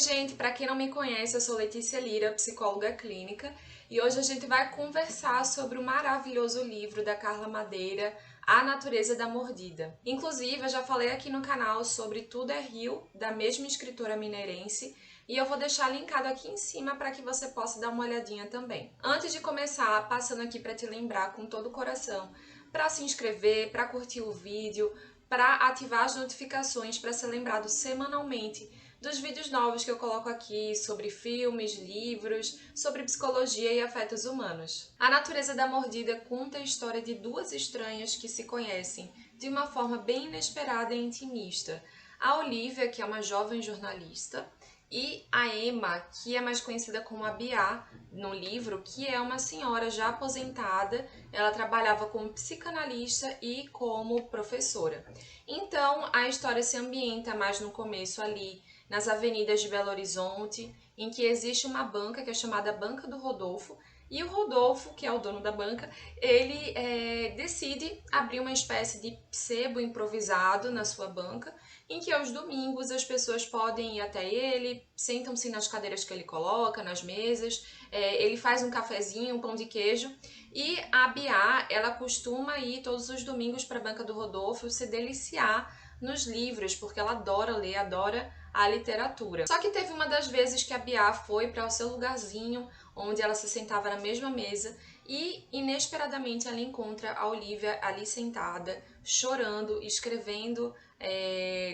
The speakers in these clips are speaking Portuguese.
gente, para quem não me conhece, eu sou Letícia Lira, psicóloga clínica, e hoje a gente vai conversar sobre o maravilhoso livro da Carla Madeira, A Natureza da Mordida. Inclusive, eu já falei aqui no canal sobre Tudo é Rio, da mesma escritora mineirense, e eu vou deixar linkado aqui em cima para que você possa dar uma olhadinha também. Antes de começar, passando aqui para te lembrar com todo o coração, para se inscrever, para curtir o vídeo, para ativar as notificações para ser lembrado semanalmente dos vídeos novos que eu coloco aqui sobre filmes, livros, sobre psicologia e afetos humanos. A Natureza da Mordida conta a história de duas estranhas que se conhecem de uma forma bem inesperada e intimista. A Olivia, que é uma jovem jornalista, e a Emma, que é mais conhecida como a Bia no livro, que é uma senhora já aposentada. Ela trabalhava como psicanalista e como professora. Então, a história se ambienta mais no começo ali, nas avenidas de Belo Horizonte, em que existe uma banca que é chamada Banca do Rodolfo, e o Rodolfo, que é o dono da banca, ele decide abrir uma espécie de sebo improvisado na sua banca, em que aos domingos as pessoas podem ir até ele, sentam-se nas cadeiras que ele coloca, nas mesas, ele faz um cafezinho, um pão de queijo, e a Bia, ela costuma ir todos os domingos para a Banca do Rodolfo se deliciar nos livros, porque ela adora ler, adora a literatura. Só que teve uma das vezes que a Bia foi para o seu lugarzinho, onde ela se sentava na mesma mesa, e inesperadamente ela encontra a Olivia ali sentada, chorando, escrevendo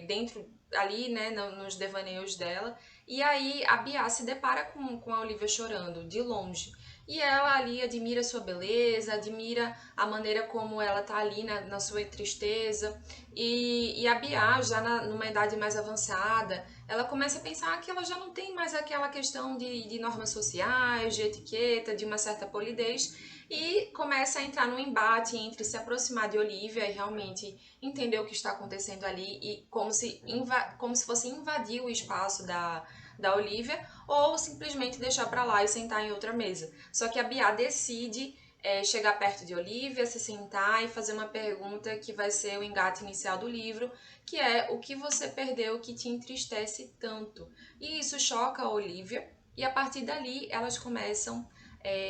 dentro ali, né, nos devaneios dela. E aí a Bia se depara com a Olivia chorando de longe. E ela ali admira sua beleza, admira a maneira como ela tá ali na sua tristeza. E a Bia, já numa idade mais avançada, ela começa a pensar que ela já não tem mais aquela questão de normas sociais, de etiqueta, de uma certa polidez, e começa a entrar num embate entre se aproximar de Olivia e realmente entender o que está acontecendo ali, e como se fosse invadir o espaço da Olivia, ou simplesmente deixar para lá e sentar em outra mesa. Só que a Bia decide chegar perto de Olivia, se sentar e fazer uma pergunta que vai ser o engate inicial do livro, que é: o que você perdeu que te entristece tanto? E isso choca a Olivia, e a partir dali elas começam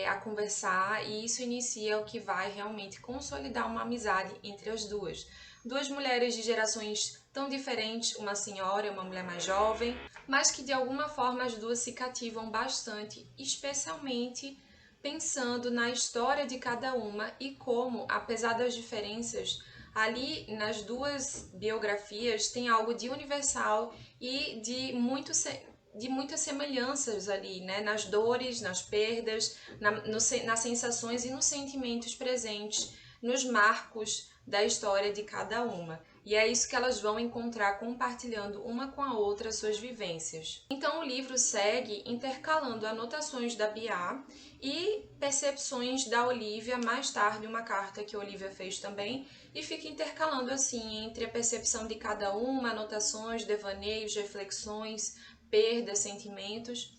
a conversar, e isso inicia o que vai realmente consolidar uma amizade entre as duas. Duas mulheres de gerações tão diferentes, uma senhora e uma mulher mais jovem, mas que de alguma forma as duas se cativam bastante, especialmente pensando na história de cada uma e como, apesar das diferenças, ali nas duas biografias tem algo de universal e de muitas semelhanças ali, né? Nas dores, nas perdas, nas sensações e nos sentimentos presentes, nos marcos da história de cada uma. E é isso que elas vão encontrar compartilhando uma com a outra suas vivências. Então o livro segue intercalando anotações da Bia e percepções da Olivia, mais tarde uma carta que a Olivia fez também, e fica intercalando assim entre a percepção de cada uma, anotações, devaneios, reflexões, perdas, sentimentos.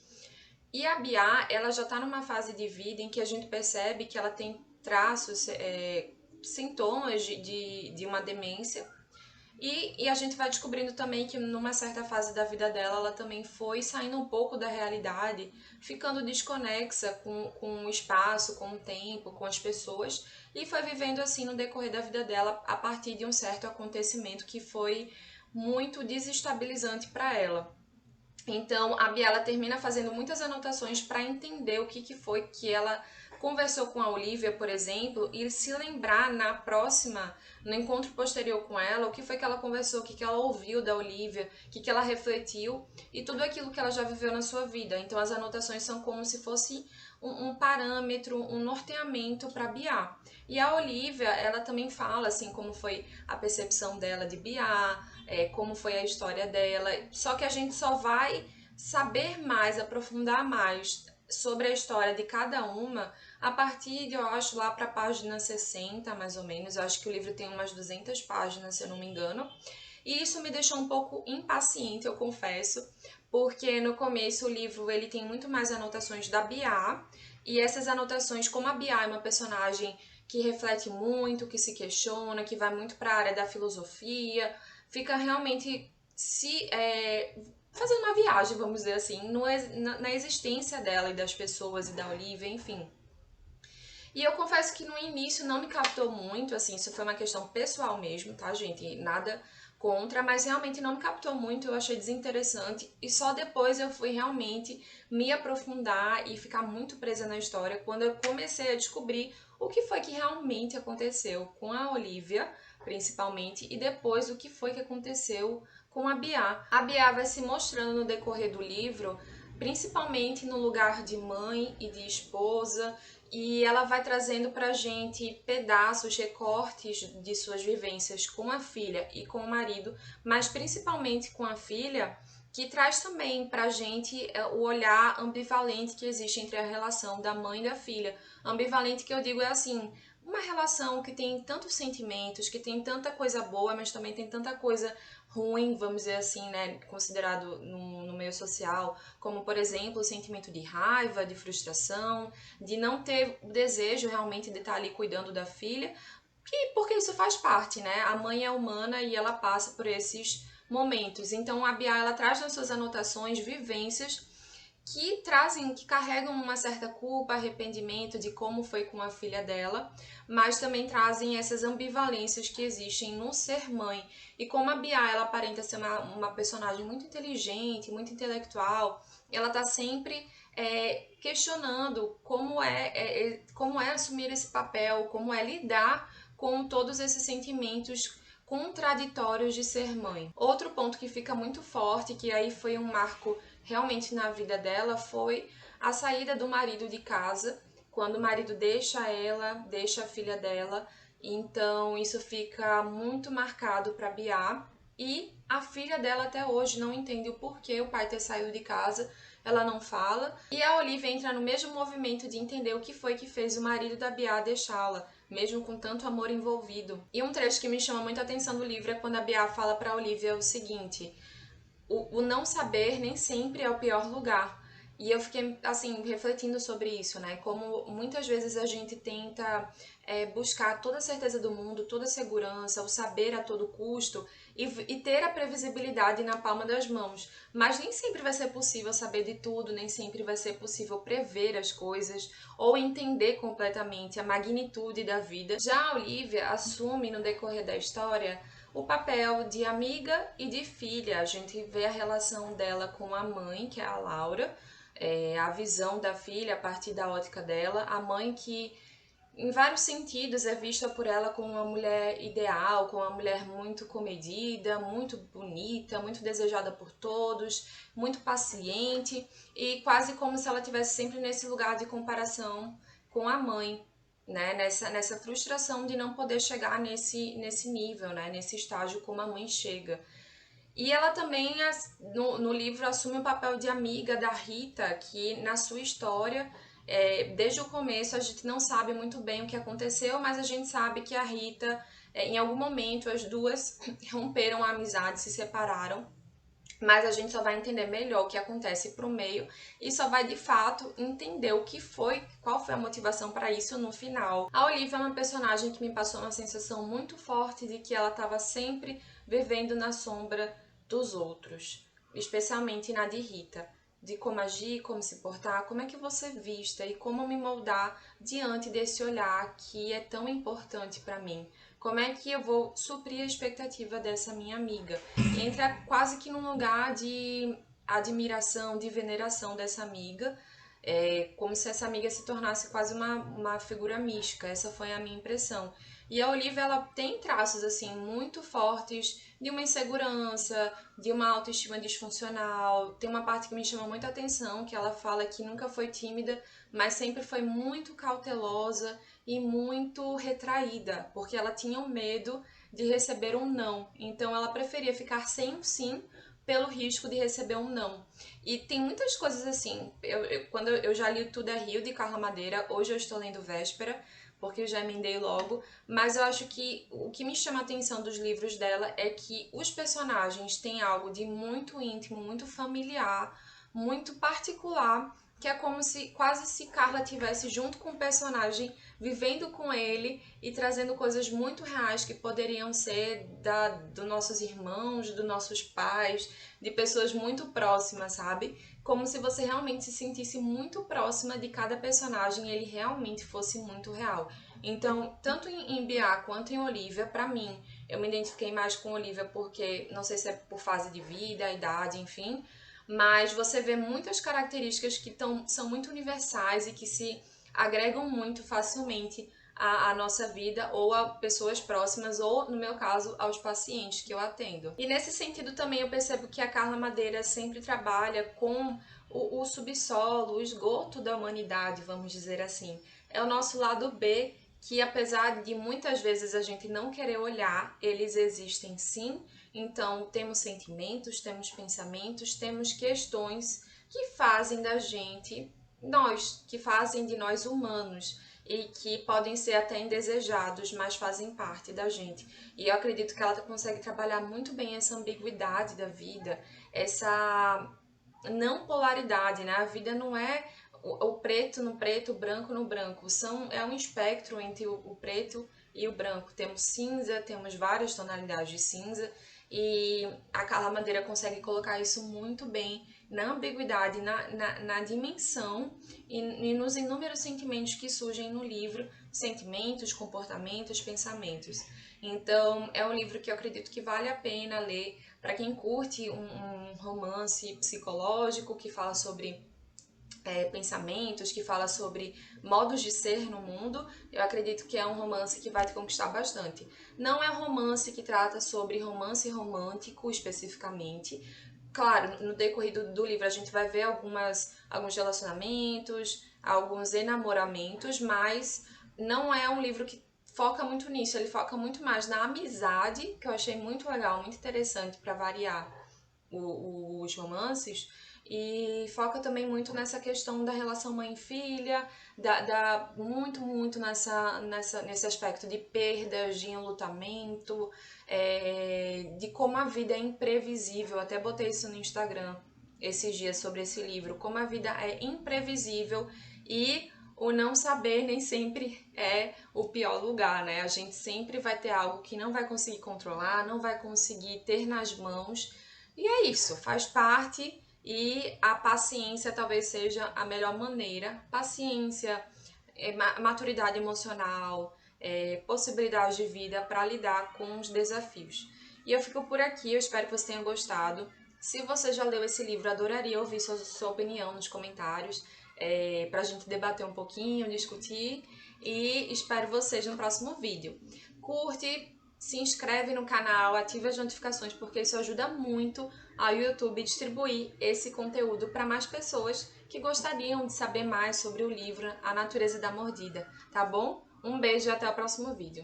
E a Bia, ela já está numa fase de vida em que a gente percebe que ela tem traços, sintomas de uma demência. E a gente vai descobrindo também que numa certa fase da vida dela, ela também foi saindo um pouco da realidade, ficando desconexa com o espaço, com o tempo, com as pessoas, e foi vivendo assim no decorrer da vida dela a partir de um certo acontecimento que foi muito desestabilizante para ela. Então, a Biela termina fazendo muitas anotações para entender o que foi que ela conversou com a Olivia, por exemplo, e se lembrar no encontro posterior com ela, o que foi que ela conversou, o que ela ouviu da Olivia, o que ela refletiu e tudo aquilo que ela já viveu na sua vida. Então, as anotações são como se fosse um parâmetro, um norteamento para Bia. E a Olivia, ela também fala assim como foi a percepção dela de Bia, como foi a história dela, só que a gente só vai saber mais, aprofundar mais sobre a história de cada uma a partir de, eu acho, lá para a página 60, mais ou menos. Eu acho que o livro tem umas 200 páginas, se eu não me engano. E isso me deixou um pouco impaciente, eu confesso, porque no começo o livro ele tem muito mais anotações da Bia, e essas anotações, como a Bia é uma personagem que reflete muito, que se questiona, que vai muito para a área da filosofia, fica realmente fazendo uma viagem, vamos dizer assim, na existência dela e das pessoas e da Olivia, enfim. E eu confesso que no início não me captou muito, assim, isso foi uma questão pessoal mesmo, tá, gente? Nada contra, mas realmente não me captou muito, eu achei desinteressante. E só depois eu fui realmente me aprofundar e ficar muito presa na história quando eu comecei a descobrir o que foi que realmente aconteceu com a Olivia, principalmente, e depois o que foi que aconteceu com a Bia. A Bia vai se mostrando no decorrer do livro, principalmente no lugar de mãe e de esposa, e ela vai trazendo pra gente pedaços, recortes de suas vivências com a filha e com o marido, mas principalmente com a filha, que traz também pra gente o olhar ambivalente que existe entre a relação da mãe e da filha. Ambivalente que eu digo é assim, uma relação que tem tantos sentimentos, que tem tanta coisa boa, mas também tem tanta coisa ruim, vamos dizer assim, né, considerado no meio social, como por exemplo o sentimento de raiva, de frustração, de não ter o desejo realmente de estar ali cuidando da filha, porque isso faz parte, né? A mãe é humana e ela passa por esses momentos. Então a Bia ela traz nas suas anotações vivências que trazem, que carregam uma certa culpa, arrependimento de como foi com a filha dela, mas também trazem essas ambivalências que existem no ser mãe. E como a Bia, ela aparenta ser uma personagem muito inteligente, muito intelectual, ela tá sempre questionando como é assumir esse papel, como é lidar com todos esses sentimentos contraditórios de ser mãe. Outro ponto que fica muito forte, que aí foi um marco realmente na vida dela, foi a saída do marido de casa, quando o marido deixa ela, deixa a filha dela. Então isso fica muito marcado para Bia. E a filha dela até hoje não entende o porquê o pai ter saído de casa, ela não fala. E a Olivia entra no mesmo movimento de entender o que foi que fez o marido da Bia deixá-la, mesmo com tanto amor envolvido. E um trecho que me chama muito a atenção do livro é quando a Bia fala para Olivia o seguinte: o não saber nem sempre é o pior lugar. E eu fiquei, assim, refletindo sobre isso, né? Como muitas vezes a gente tenta buscar toda a certeza do mundo, toda a segurança, o saber a todo custo e ter a previsibilidade na palma das mãos. Mas nem sempre vai ser possível saber de tudo, nem sempre vai ser possível prever as coisas ou entender completamente a magnitude da vida. Já a Olivia assume no decorrer da história o papel de amiga e de filha. A gente vê a relação dela com a mãe, que é a Laura, a visão da filha a partir da ótica dela, a mãe que em vários sentidos é vista por ela como uma mulher ideal, como uma mulher muito comedida, muito bonita, muito desejada por todos, muito paciente e quase como se ela tivesse sempre nesse lugar de comparação com a mãe, né? Nessa frustração de não poder chegar nesse nível, né? Nesse estágio como a mãe chega. E ela também, no livro, assume o papel de amiga da Rita, que na sua história, desde o começo, a gente não sabe muito bem o que aconteceu, mas a gente sabe que a Rita, em algum momento, as duas romperam a amizade, se separaram. Mas a gente só vai entender melhor o que acontece pro meio e só vai de fato entender o que foi, qual foi a motivação para isso no final. A Olivia é uma personagem que me passou uma sensação muito forte de que ela estava sempre vivendo na sombra dos outros, especialmente na de Rita, de como agir, como se portar, como é que você vista e como me moldar diante desse olhar que é tão importante para mim. Como é que eu vou suprir a expectativa dessa minha amiga? Entra quase que num lugar de admiração, de veneração dessa amiga, como se essa amiga se tornasse quase uma figura mística. Essa foi a minha impressão. E a Olivia, ela tem traços assim muito fortes de uma insegurança, de uma autoestima disfuncional. Tem uma parte que me chama muita atenção, que ela fala que nunca foi tímida, mas sempre foi muito cautelosa e muito retraída, porque ela tinha um medo de receber um não. Então ela preferia ficar sem um sim pelo risco de receber um não. E tem muitas coisas assim. Quando eu já li Tudo é Rio, de Carla Madeira, hoje eu estou lendo Véspera, porque eu já emendei logo, mas eu acho que o que me chama a atenção dos livros dela é que os personagens têm algo de muito íntimo, muito familiar, muito particular que é como se quase se Carla tivesse junto com o personagem, vivendo com ele e trazendo coisas muito reais que poderiam ser dos nossos irmãos, dos nossos pais, de pessoas muito próximas, sabe? Como se você realmente se sentisse muito próxima de cada personagem e ele realmente fosse muito real. Então, tanto em Bia quanto em Olivia, pra mim, eu me identifiquei mais com Olivia porque, não sei se é por fase de vida, idade, enfim, mas você vê muitas características que são muito universais e que se agregam muito facilmente à nossa vida ou a pessoas próximas ou, no meu caso, aos pacientes que eu atendo. E nesse sentido também eu percebo que a Carla Madeira sempre trabalha com o subsolo, o esgoto da humanidade, vamos dizer assim. É o nosso lado B que, apesar de muitas vezes a gente não querer olhar, eles existem sim. Então, temos sentimentos, temos pensamentos, temos questões que fazem da gente nós, que fazem de nós humanos e que podem ser até indesejados, mas fazem parte da gente. E eu acredito que ela consegue trabalhar muito bem essa ambiguidade da vida, essa não polaridade, né? A vida não é o preto no preto, o branco no branco. É um espectro entre o preto e o branco. Temos cinza, temos várias tonalidades de cinza, e a Carla Madeira consegue colocar isso muito bem na ambiguidade, na dimensão e nos inúmeros sentimentos que surgem no livro, sentimentos, comportamentos, pensamentos. Então, é um livro que eu acredito que vale a pena ler para quem curte um romance psicológico que fala sobre pensamentos, que fala sobre modos de ser no mundo. Eu acredito que é um romance que vai te conquistar bastante. Não é um romance que trata sobre romance romântico especificamente. Claro, no decorrer do livro a gente vai ver alguns relacionamentos, alguns enamoramentos, mas não é um livro que foca muito nisso. Ele foca muito mais na amizade, que eu achei muito legal, muito interessante para variar os romances, e foca também muito nessa questão da relação mãe-filha, muito nesse aspecto de perdas, de enlutamento, de como a vida é imprevisível. Até botei isso no Instagram esses dias sobre esse livro, como a vida é imprevisível e o não saber nem sempre é o pior lugar, né? A gente sempre vai ter algo que não vai conseguir controlar, não vai conseguir ter nas mãos, e é isso, faz parte, e a paciência talvez seja a melhor maneira. Paciência, maturidade emocional, possibilidade de vida para lidar com os desafios. E eu fico por aqui, eu espero que você tenha gostado. Se você já leu esse livro, adoraria ouvir sua opinião nos comentários, para a gente debater um pouquinho, discutir, e espero vocês no próximo vídeo. Curte, se inscreve no canal, ative as notificações, porque isso ajuda muito ao YouTube distribuir esse conteúdo para mais pessoas que gostariam de saber mais sobre o livro A Natureza da Mordida, tá bom? Um beijo e até o próximo vídeo.